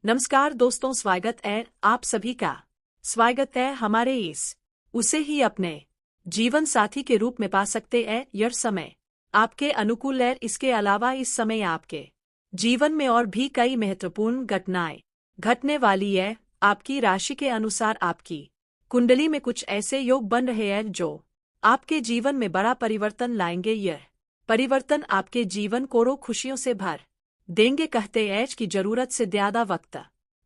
नमस्कार दोस्तों, स्वागत है आप सभी का। स्वागत है हमारे इस उसे ही अपने जीवन साथी के रूप में पा सकते हैं। यह समय आपके अनुकूल है। इसके अलावा इस समय आपके जीवन में और भी कई महत्वपूर्ण घटनाएं घटने वाली है। आपकी राशि के अनुसार आपकी कुंडली में कुछ ऐसे योग बन रहे हैं जो आपके जीवन में बड़ा परिवर्तन लाएंगे। यह परिवर्तन आपके जीवन को खुशियों से भर देंगे। कहते हैं कि जरूरत से ज्यादा वक्त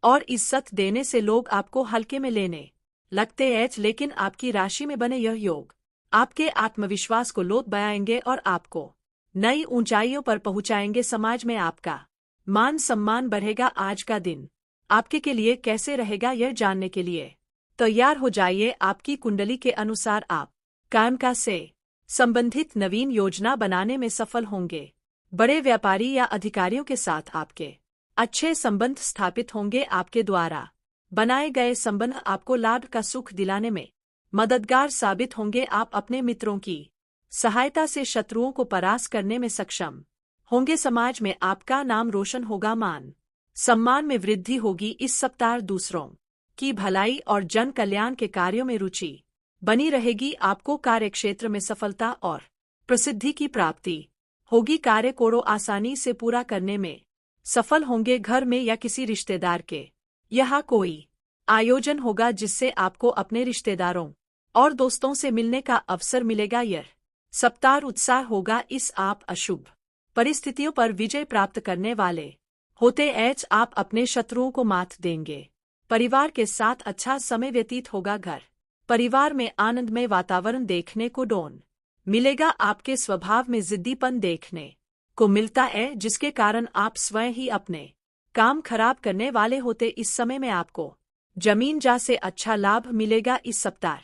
और इज्जत देने से लोग आपको हल्के में लेने लगते हैं, लेकिन आपकी राशि में बने यह योग आपके आत्मविश्वास को लोट बढ़ाएंगे और आपको नई ऊंचाइयों पर पहुंचाएंगे। समाज में आपका मान सम्मान बढ़ेगा। आज का दिन आपके के लिए कैसे रहेगा, यह जानने के लिए तैयार हो जाइए। आपकी कुंडली के अनुसार आप कामकाज से संबंधित नवीन योजना बनाने में सफल होंगे। बड़े व्यापारी या अधिकारियों के साथ आपके अच्छे संबंध स्थापित होंगे। आपके द्वारा बनाए गए संबंध आपको लाभ का सुख दिलाने में मददगार साबित होंगे। आप अपने मित्रों की सहायता से शत्रुओं को परास्त करने में सक्षम होंगे। समाज में आपका नाम रोशन होगा। मान सम्मान में वृद्धि होगी। इस सप्ताह दूसरों की भलाई और जन कल्याण के कार्यों में रुचि बनी रहेगी। आपको कार्यक्षेत्र में सफलता और प्रसिद्धि की प्राप्ति होगी। कार्य को आसानी से पूरा करने में सफल होंगे। घर में या किसी रिश्तेदार के यहाँ कोई आयोजन होगा जिससे आपको अपने रिश्तेदारों और दोस्तों से मिलने का अवसर मिलेगा। यह सप्ताह उत्साह होगा। इस आप अशुभ परिस्थितियों पर विजय प्राप्त करने वाले होते हैं। आप अपने शत्रुओं को मात देंगे। परिवार के साथ अच्छा समय व्यतीत होगा। घर परिवार में आनंदमय वातावरण देखने को डोन मिलेगा। आपके स्वभाव में जिद्दीपन देखने को मिलता है, जिसके कारण आप स्वयं ही अपने काम खराब करने वाले होते। इस समय में आपको जमीन जा से अच्छा लाभ मिलेगा। इस सप्ताह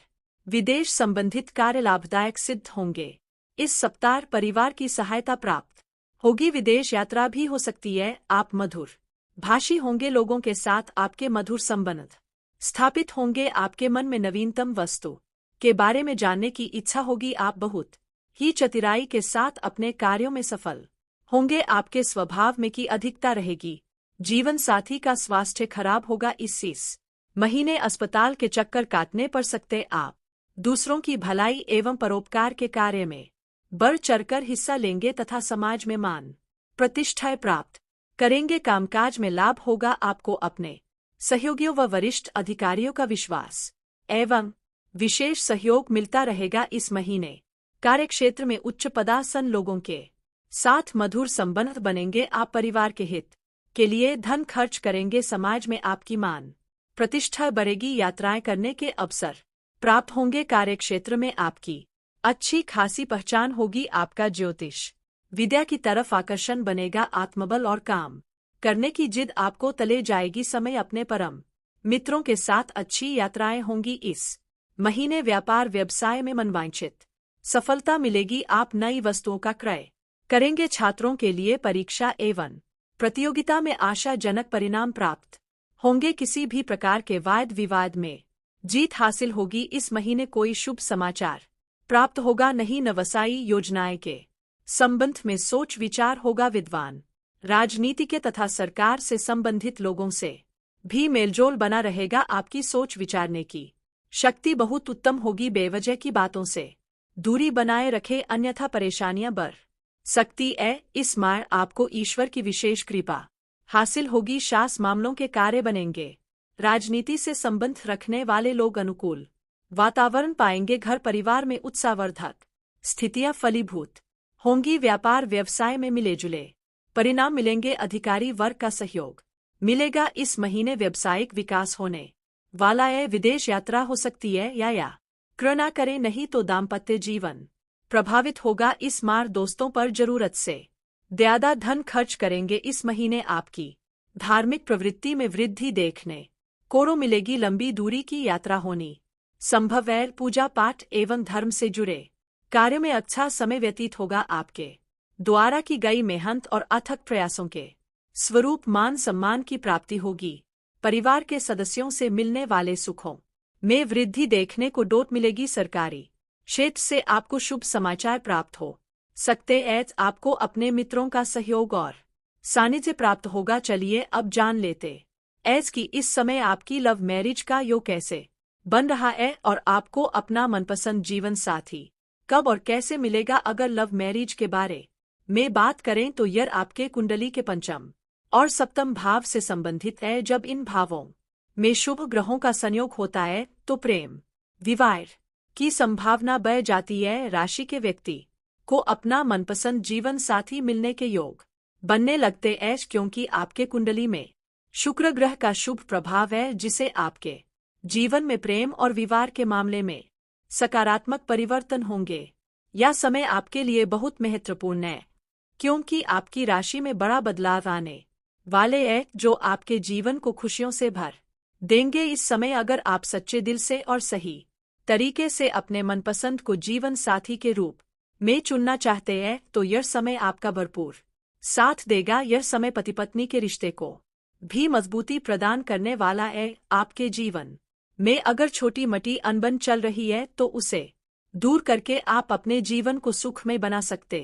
विदेश संबंधित कार्य लाभदायक सिद्ध होंगे। इस सप्ताह परिवार की सहायता प्राप्त होगी। विदेश यात्रा भी हो सकती है। आप मधुर भाषी होंगे। लोगों के साथ आपके मधुर संबंध स्थापित होंगे। आपके मन में नवीनतम वस्तु के बारे में जानने की इच्छा होगी। आप बहुत ही चतुराई के साथ अपने कार्यों में सफल होंगे। आपके स्वभाव में की अधिकता रहेगी। जीवन साथी का स्वास्थ्य खराब होगा। इस महीने अस्पताल के चक्कर काटने पड़ सकते। आप दूसरों की भलाई एवं परोपकार के कार्य में बढ़ चढ़कर हिस्सा लेंगे तथा समाज में मान प्रतिष्ठा प्राप्त करेंगे। कामकाज में लाभ होगा। आपको अपने सहयोगियों व वरिष्ठ अधिकारियों का विश्वास एवं विशेष सहयोग मिलता रहेगा। इस महीने कार्यक्षेत्र में उच्च पदासन लोगों के साथ मधुर संबंध बनेंगे। आप परिवार के हित के लिए धन खर्च करेंगे। समाज में आपकी मान प्रतिष्ठा बढ़ेगी। यात्राएं करने के अवसर प्राप्त होंगे। कार्यक्षेत्र में आपकी अच्छी खासी पहचान होगी। आपका ज्योतिष विद्या की तरफ आकर्षण बनेगा। आत्मबल और काम करने की जिद आपको तले जाएगी। समय अपने परम मित्रों के साथ अच्छी यात्राएं होंगी। इस महीने व्यापार व्यवसाय में मनवांछित सफलता मिलेगी। आप नई वस्तुओं का क्रय करेंगे। छात्रों के लिए परीक्षा एवं प्रतियोगिता में आशाजनक परिणाम प्राप्त होंगे। किसी भी प्रकार के वाद विवाद में जीत हासिल होगी। इस महीने कोई शुभ समाचार प्राप्त होगा। नहीं नवसाई योजनाएं के संबंध में सोच विचार होगा। विद्वान राजनीतिज्ञ तथा सरकार से संबंधित लोगों से भी मेलजोल बना रहेगा। आपकी सोच विचारने की शक्ति बहुत उत्तम होगी। बेवजह की बातों से दूरी बनाए रखे, अन्यथा परेशानियां बढ़ सकती है। इस माह आपको ईश्वर की विशेष कृपा हासिल होगी। शास मामलों के कार्य बनेंगे। राजनीति से संबंध रखने वाले लोग अनुकूल वातावरण पाएंगे। घर परिवार में उत्साहवर्धक स्थितियां फलीभूत होंगी। व्यापार व्यवसाय में मिले जुले परिणाम मिलेंगे। अधिकारी वर्ग का सहयोग मिलेगा। इस महीने व्यावसायिक विकास होने वाला है। विदेश यात्रा हो सकती है या कृपा करें, नहीं तो दाम्पत्य जीवन प्रभावित होगा। इस माह दोस्तों पर जरूरत से ज्यादा धन खर्च करेंगे। इस महीने आपकी धार्मिक प्रवृत्ति में वृद्धि देखने को मिलेगी। लंबी दूरी की यात्रा होनी संभव है। पूजा पाठ एवं धर्म से जुड़े कार्यों में अच्छा समय व्यतीत होगा। आपके द्वारा की गई मेहनत और अथक प्रयासों के स्वरूप मान सम्मान की प्राप्ति होगी। परिवार के सदस्यों से मिलने वाले सुखों में वृद्धि देखने को डोट मिलेगी। सरकारी क्षेत्र से आपको शुभ समाचार प्राप्त हो सकते हैं। आपको अपने मित्रों का सहयोग और सानिध्य प्राप्त होगा। चलिए अब जान लेते ऐस कि इस समय आपकी लव मैरिज का योग कैसे बन रहा है और आपको अपना मनपसंद जीवन साथी कब और कैसे मिलेगा। अगर लव मैरिज के बारे में बात करें तो यह आपके कुंडली के पंचम और सप्तम भाव से संबंधित है। जब इन भावों में शुभ ग्रहों का संयोग होता है तो प्रेम विवाह की संभावना बढ़ जाती है। राशि के व्यक्ति को अपना मनपसंद जीवन साथी मिलने के योग बनने लगते हैं, क्योंकि आपके कुंडली में शुक्र ग्रह का शुभ प्रभाव है, जिसे आपके जीवन में प्रेम और विवाह के मामले में सकारात्मक परिवर्तन होंगे। यह समय आपके लिए बहुत महत्वपूर्ण है, क्योंकि आपकी राशि में बड़ा बदलाव आने वाले हैं जो आपके जीवन को खुशियों से भर देंगे। इस समय अगर आप सच्चे दिल से और सही तरीके से अपने मनपसंद को जीवन साथी के रूप में चुनना चाहते हैं तो यह समय आपका भरपूर साथ देगा। यह समय पति पत्नी के रिश्ते को भी मजबूती प्रदान करने वाला है। आपके जीवन में अगर छोटी मोटी अनबन चल रही है तो उसे दूर करके आप अपने जीवन को सुखमय बना सकते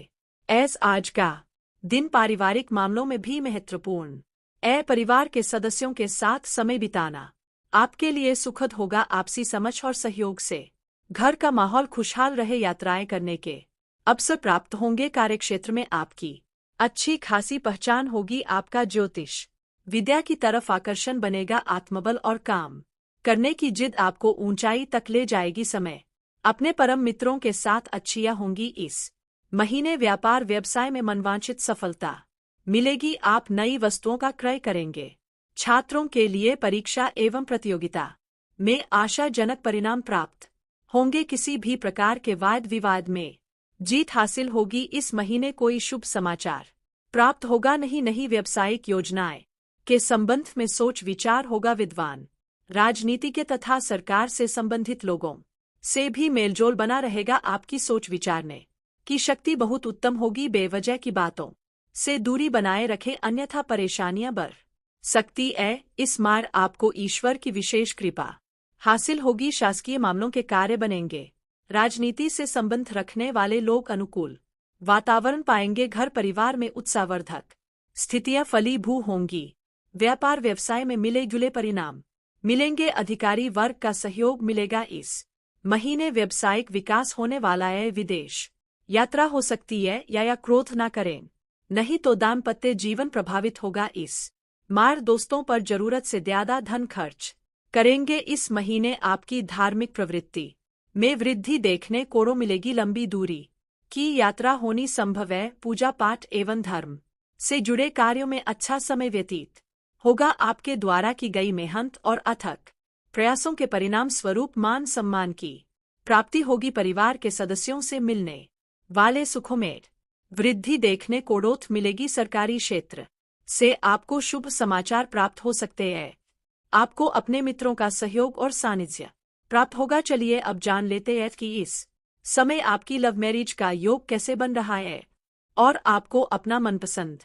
हैं। आज का दिन पारिवारिक मामलों में भी महत्वपूर्ण है। परिवार के सदस्यों के साथ समय बिताना आपके लिए सुखद होगा। आपसी समझ और सहयोग से घर का माहौल खुशहाल रहे। यात्राएं करने के अवसर प्राप्त होंगे। कार्यक्षेत्र में आपकी अच्छी खासी पहचान होगी। आपका ज्योतिष विद्या की तरफ आकर्षण बनेगा। आत्मबल और काम करने की जिद आपको ऊंचाई तक ले जाएगी। समय अपने परम मित्रों के साथ अच्छियां होंगी। इस महीने व्यापार व्यवसाय में मनवांछित सफलता मिलेगी। आप नई वस्तुओं का क्रय करेंगे। छात्रों के लिए परीक्षा एवं प्रतियोगिता में आशाजनक परिणाम प्राप्त होंगे। किसी भी प्रकार के वाद विवाद में जीत हासिल होगी। इस महीने कोई शुभ समाचार प्राप्त होगा। नहीं व्यावसायिक योजनाएं के संबंध में सोच विचार होगा। विद्वान राजनीतिज्ञ तथा सरकार से संबंधित लोगों से भी मेलजोल बना रहेगा। आपकी सोच विचारने की शक्ति बहुत उत्तम होगी। बेवजह की बातों से दूरी बनाए रखें, अन्यथा परेशानियां बढ़ सकती है। इस मार आपको ईश्वर की विशेष कृपा हासिल होगी। शासकीय मामलों के कार्य बनेंगे। राजनीति से संबंध रखने वाले लोग अनुकूल वातावरण पाएंगे। घर परिवार में उत्साहवर्धक स्थितियां फलीभूत होंगी। व्यापार व्यवसाय में मिले जुले परिणाम मिलेंगे। अधिकारी वर्ग का सहयोग मिलेगा। इस महीने व्यावसायिक विकास होने वाला है। विदेश यात्रा हो सकती है या क्रोध न करें, नहीं तो दाम्पत्य जीवन प्रभावित होगा। इस मार दोस्तों पर जरूरत से ज्यादा धन खर्च करेंगे। इस महीने आपकी धार्मिक प्रवृत्ति में वृद्धि देखने को मिलेगी। लंबी दूरी की यात्रा होनी संभव है। पूजा पाठ एवं धर्म से जुड़े कार्यों में अच्छा समय व्यतीत होगा। आपके द्वारा की गई मेहनत और अथक प्रयासों के परिणाम स्वरूप मान सम्मान की प्राप्ति होगी। परिवार के सदस्यों से मिलने वाले सुखों में वृद्धि देखने को मिलेगी। सरकारी क्षेत्र से आपको शुभ समाचार प्राप्त हो सकते हैं। आपको अपने मित्रों का सहयोग और सानिध्य प्राप्त होगा। चलिए अब जान लेते हैं कि इस समय आपकी लव मैरिज का योग कैसे बन रहा है और आपको अपना मनपसंद